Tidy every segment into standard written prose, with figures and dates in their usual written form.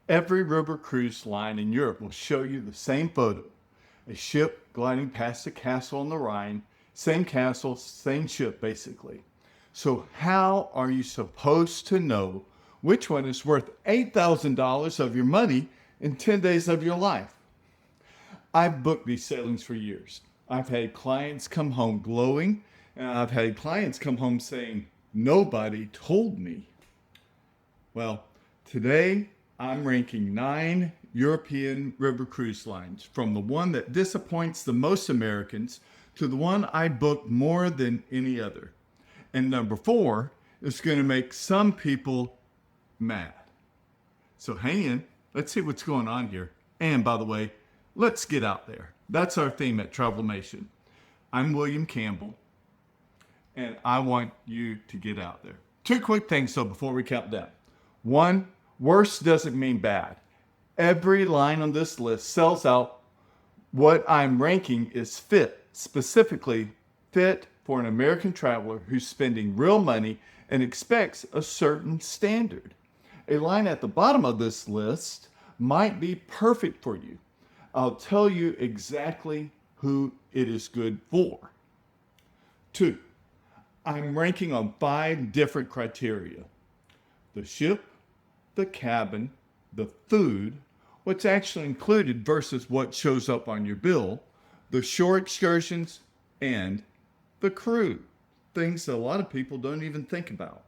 Every river cruise line in Europe will show you the same photo. A ship gliding past a castle on the Rhine, same castle, same ship basically. So how are you supposed to know which one is worth $8,000 of your money in 10 days of your life? I've booked these sailings for years. I've had clients come home glowing, and I've had clients come home saying, nobody told me. Well, today I'm ranking 9 European river cruise lines, from the one that disappoints the most Americans to the one I booked more than any other. And number 4 is going to make some people mad. So hang in, let's see what's going on here. And by the way, let's get out there. That's our theme at Travelmation. I'm William Campbell, and I want you to get out there. 2 quick things though before we count down. 1, worse doesn't mean bad. Every line on this list sells out. What I'm ranking is fit, specifically fit for an American traveler who's spending real money and expects a certain standard. A line at the bottom of this list might be perfect for you. I'll tell you exactly who it is good for. 2, I'm ranking on 5 different criteria: the ship, the cabin, the food, what's actually included versus what shows up on your bill, the shore excursions, and the crew, things that a lot of people don't even think about.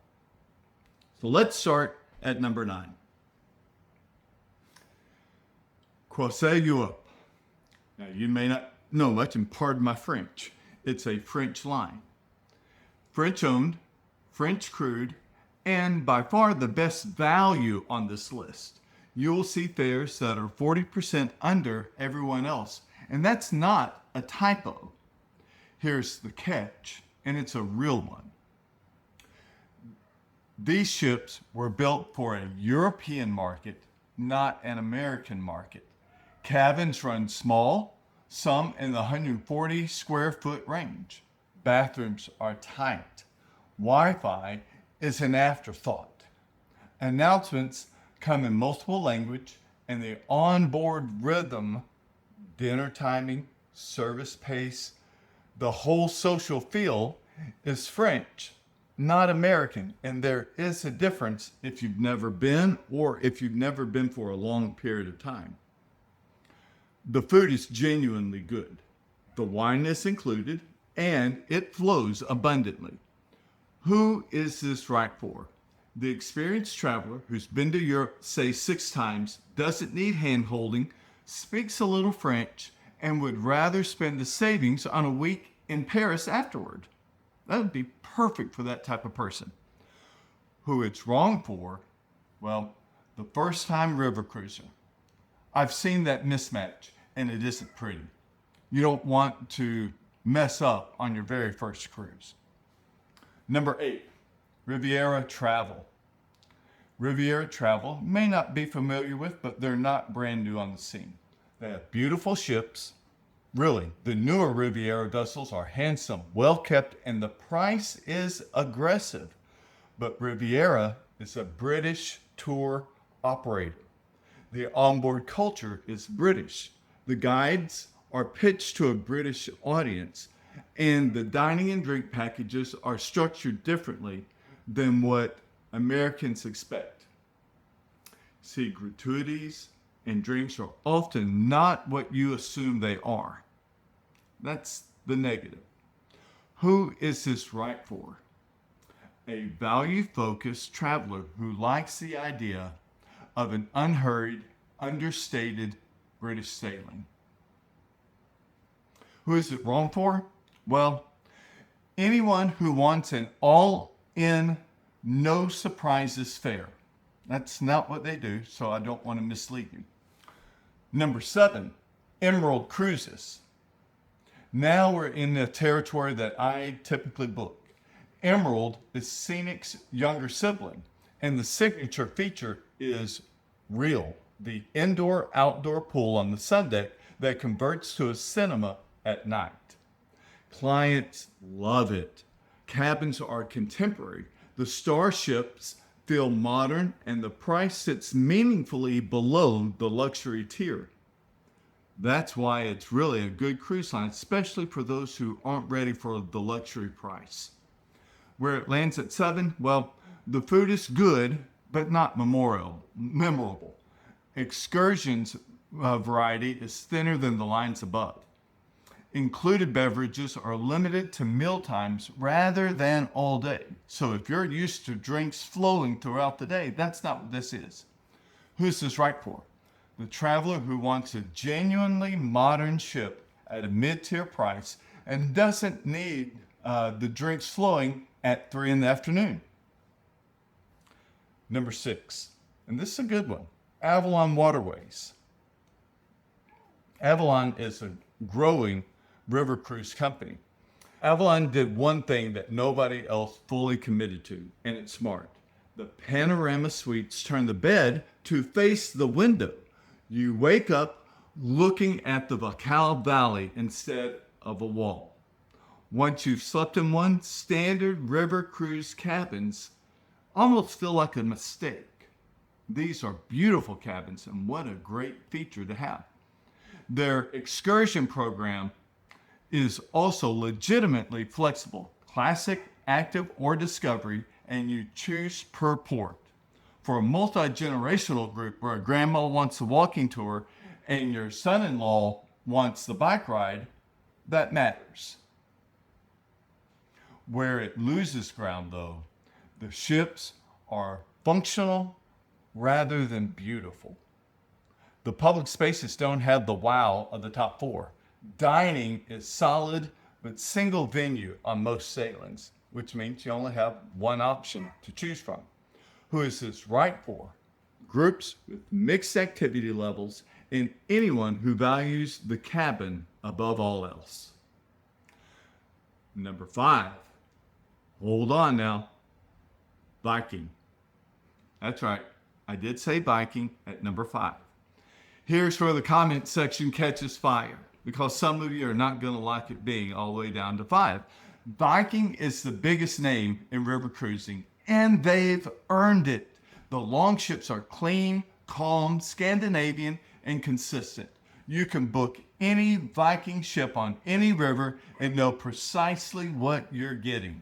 So let's start at number 9. CroisiEurope. Now you may not know much, and pardon my French. It's a French line. French owned, French crewed, and by far the best value on this list. You'll see fares that are 40% under everyone else, and that's not a typo. Here's the catch, and it's a real one. These ships were built for a European market, not an American market. Cabins run small, some in the 140 square foot range. Bathrooms are tight. Wi-Fi is an afterthought. Announcements come in multiple language, and the onboard rhythm, dinner timing, service pace, the whole social feel is French, not American. And there is a difference if you've never been or if you've never been for a long period of time. The food is genuinely good. The wine is included, and it flows abundantly. Who is this right for? The experienced traveler who's been to Europe, say 6 times, doesn't need hand-holding, speaks a little French, and would rather spend the savings on a week in Paris afterward. That would be perfect for that type of person. Who it's wrong for? Well, the first-time river cruiser. I've seen that mismatch, and it isn't pretty. You don't want to mess up on your very first cruise. Number 8, Riviera Travel. Riviera Travel may not be familiar with, but they're not brand new on the scene. They have beautiful ships. Really, the newer Riviera vessels are handsome, well kept, and the price is aggressive. But Riviera is a British tour operator. The onboard culture is British. The guides are pitched to a British audience, and the dining and drink packages are structured differently than what Americans expect. See, gratuities and drinks are often not what you assume they are. That's the negative. Who is this right for? A value-focused traveler who likes the idea of an unhurried, understated British sailing. Who is it wrong for? Well, anyone who wants an all-in, no surprises fare. That's not what they do, so I don't want to mislead you. Number 7, Emerald Cruises. Now we're in the territory that I typically book. Emerald is Scenic's younger sibling, and the signature feature is real, the indoor-outdoor pool on the sun deck that converts to a cinema at night. Clients love it. Cabins are contemporary. The starships feel modern, and the price sits meaningfully below the luxury tier. That's why it's really a good cruise line, especially for those who aren't ready for the luxury price. Where it lands at 7, well, the food is good, but not memorable. Excursions variety is thinner than the lines above. Included beverages are limited to meal times rather than all day. So if you're used to drinks flowing throughout the day, that's not what this is. Who's this right for? The traveler who wants a genuinely modern ship at a mid-tier price and doesn't need the drinks flowing at 3 in the afternoon. Number 6, and this is a good one, Avalon Waterways. Avalon is a growing river cruise company. Avalon did one thing that nobody else fully committed to, and it's smart. The panorama suites turn the bed to face the window. You wake up looking at the Baikal Valley instead of a wall. Once you've slept in one, standard river cruise cabins almost feel like a mistake. These are beautiful cabins, and what a great feature to have. Their excursion program is also legitimately flexible, classic, active, or discovery, and you choose per port. For a multi-generational group where a grandma wants a walking tour and your son-in-law wants the bike ride, that matters. Where it loses ground, though, the ships are functional rather than beautiful. The public spaces don't have the wow of the top 4. Dining is solid but single venue on most sailings, which means you only have one option to choose from. Who is this right for? Groups with mixed activity levels and anyone who values the cabin above all else. Number 5. Hold on now. Viking. That's right. I did say Viking at number 5. Here's where the comment section catches fire, because some of you are not going to like it being all the way down to 5. Viking is the biggest name in river cruising, and they've earned it. The longships are clean, calm, Scandinavian, and consistent. You can book any Viking ship on any river and know precisely what you're getting.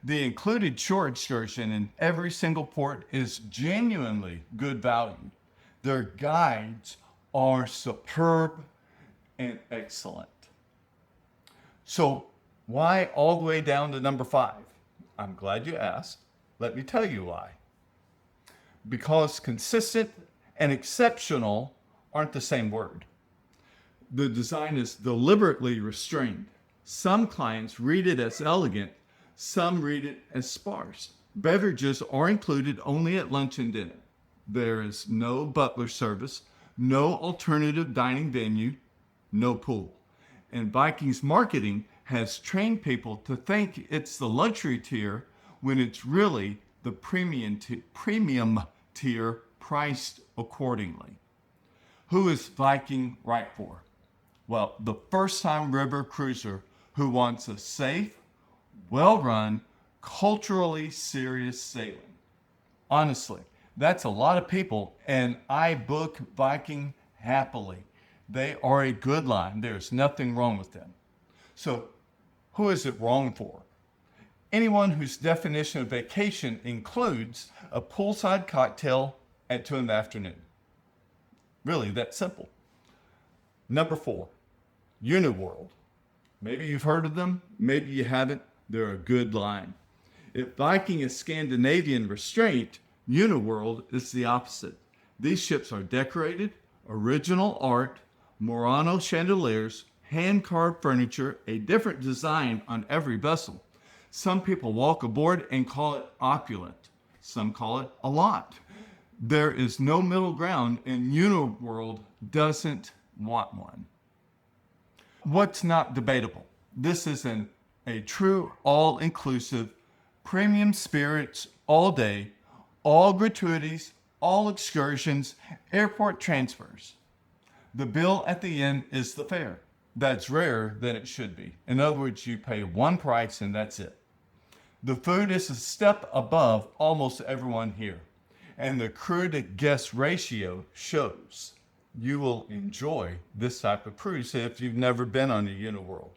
The included shore excursion in every single port is genuinely good value. Their guides are superb and excellent. So why all the way down to number 5? I'm glad you asked. Let me tell you why. Because consistent and exceptional aren't the same word. The design is deliberately restrained. Some clients read it as elegant, some read it as sparse. Beverages are included only at lunch and dinner. There is no butler service, no alternative dining venue, no pool. And Viking's marketing has trained people to think it's the luxury tier when it's really the premium tier priced accordingly. Who is Viking right for? Well, the first-time river cruiser who wants a safe, well-run, culturally serious sailing. Honestly, that's a lot of people, and I book Viking happily. They are a good line. There's nothing wrong with them. So who is it wrong for? Anyone whose definition of vacation includes a poolside cocktail at 2 in the afternoon. Really, that simple. Number 4, Uniworld. Maybe you've heard of them, maybe you haven't. They're a good line. If Viking is Scandinavian restraint, Uniworld is the opposite. These ships are decorated, original art, Murano chandeliers, hand-carved furniture, a different design on every vessel. Some people walk aboard and call it opulent. Some call it a lot. There is no middle ground, and Uniworld doesn't want one. What's not debatable? This is a true all-inclusive premium spirits all day, all gratuities, all excursions, airport transfers. The bill at the end is the fare. That's rarer than it should be. In other words, you pay one price and that's it. The food is a step above almost everyone here, and the crew to guest ratio shows. You will enjoy this type of cruise if you've never been on a Uniworld.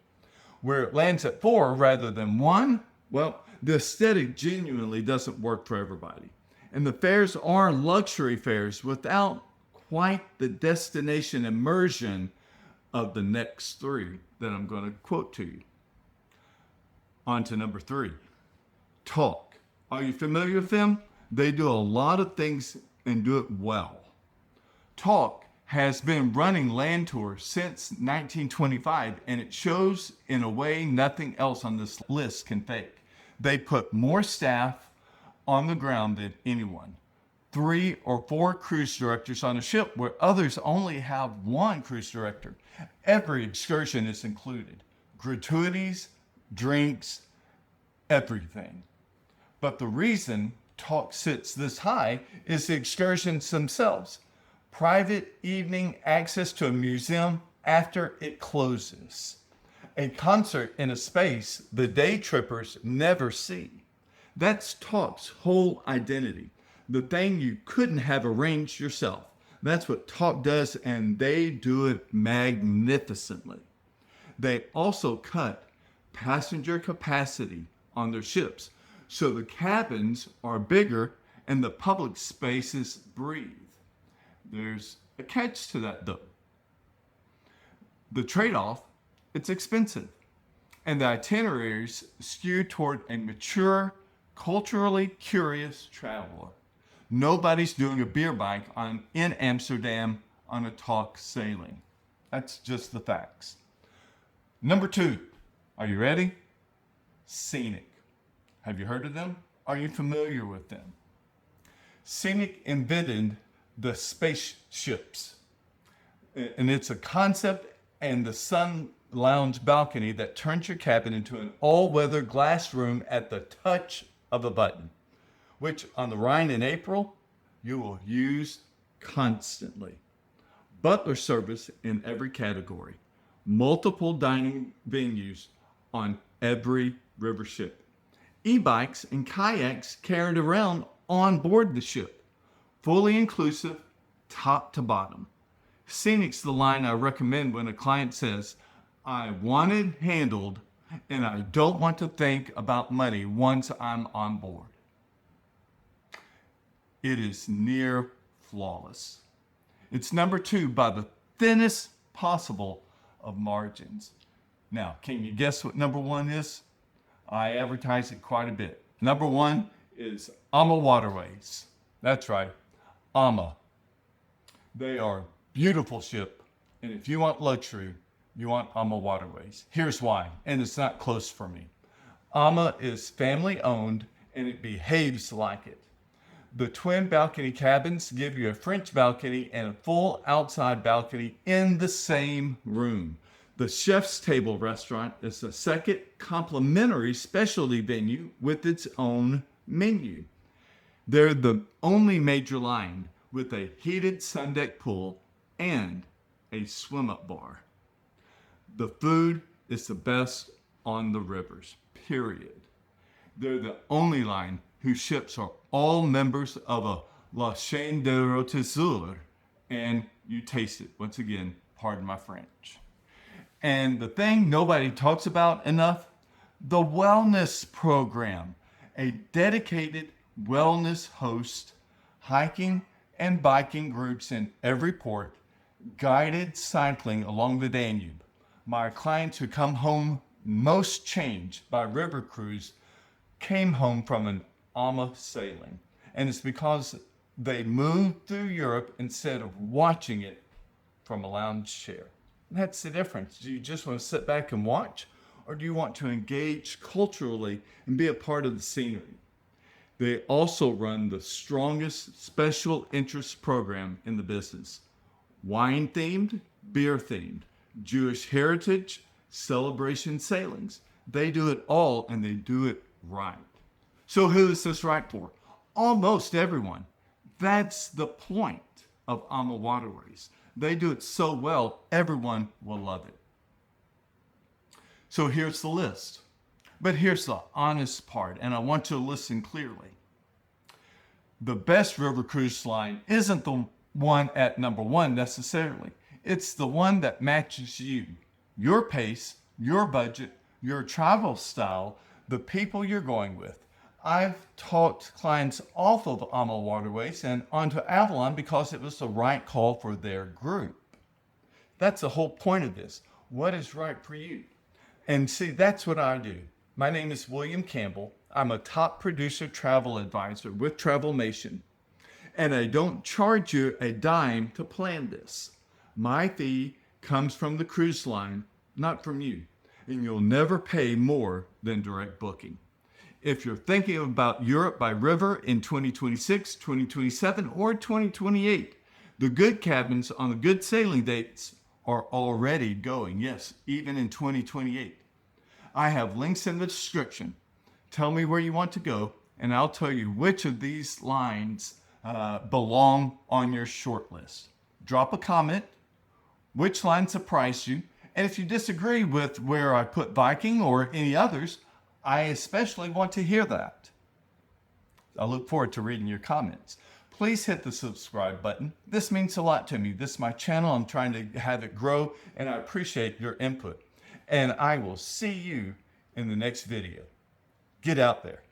Where it lands at 4 rather than 1, well, the aesthetic genuinely doesn't work for everybody. And the fares are luxury fares without quite the destination immersion of the next 3 that I'm going to quote to you. On to number 3, Tauck. Are you familiar with them? They do a lot of things and do it well. Tauck has been running land tours since 1925, and it shows in a way nothing else on this list can fake. They put more staff on the ground than anyone. 3 or 4 cruise directors on a ship where others only have 1 cruise director. Every excursion is included. Gratuities, drinks, everything. But the reason Tauck sits this high is the excursions themselves. Private evening access to a museum after it closes. A concert in a space the day trippers never see. That's Tauck's whole identity. The thing you couldn't have arranged yourself. That's what Tauck does, and they do it magnificently. They also cut passenger capacity on their ships, so the cabins are bigger and the public spaces breathe. There's a catch to that though. The trade-off, it's expensive, and the itineraries skew toward a mature, culturally curious traveler. Nobody's doing a beer bike in Amsterdam on a Tauck sailing. That's just the facts. Number 2, are you ready? Scenic. Have you heard of them? Are you familiar with them? Scenic invented the spaceships. And it's a concept and the sun lounge balcony that turns your cabin into an all-weather glass room at the touch of a button, which on the Rhine in April, you will use constantly. Butler service in every category. Multiple dining venues on every river ship. E-bikes and kayaks carried around on board the ship. Fully inclusive, top to bottom. Scenic's the line I recommend when a client says, I want it handled and I don't want to think about money once I'm on board. It is near flawless. It's number 2 by the thinnest possible of margins. Now, can you guess what number 1 is? I advertise it quite a bit. Number 1 is AmaWaterways. That's right, Ama. They are a beautiful ship, and if you want luxury, you want AmaWaterways. Here's why, and it's not close for me. Ama is family owned, and it behaves like it. The twin balcony cabins give you a French balcony and a full outside balcony in the same room. The Chef's Table restaurant is the second complimentary specialty venue with its own menu. They're the only major line with a heated sundeck pool and a swim-up bar. The food is the best on the rivers, period. They're the only line whose ships are all members of a La Chaîne de Rôtisseurs, and you taste it. Once again, pardon my French. And the thing nobody talks about enough, the wellness program, a dedicated wellness host, hiking and biking groups in every port, guided cycling along the Danube. My clients who come home most changed by river cruise came home from an Ama sailing. And it's because they moved through Europe instead of watching it from a lounge chair. That's the difference. Do you just want to sit back and watch, or do you want to engage culturally and be a part of the scenery? They also run the strongest special interest program in the business. Wine themed, beer themed, Jewish heritage, celebration sailings. They do it all, and they do it right. So who is this right for? Almost everyone. That's the point of AmaWaterways. They do it so well, everyone will love it. So here's the list. But here's the honest part, and I want you to listen clearly. The best river cruise line isn't the one at number one necessarily. It's the one that matches you, your pace, your budget, your travel style, the people you're going with. I've taught clients off of AmaWaterways and onto Avalon because it was the right call for their group. That's the whole point of this. What is right for you? And see, that's what I do. My name is William Campbell. I'm a top producer travel advisor with Travelmation. And I don't charge you a dime to plan this. My fee comes from the cruise line, not from you. And you'll never pay more than direct booking. If you're thinking about Europe by river in 2026, 2027, or 2028, the good cabins on the good sailing dates are already going. Yes, even in 2028. I have links in the description. Tell me where you want to go, and I'll tell you which of these lines belong on your short list. Drop a comment, which line surprised you, and if you disagree with where I put Viking or any others, I especially want to hear that. I look forward to reading your comments. Please hit the subscribe button. This means a lot to me. This is my channel. I'm trying to have it grow, and I appreciate your input. And I will see you in the next video. Get out there.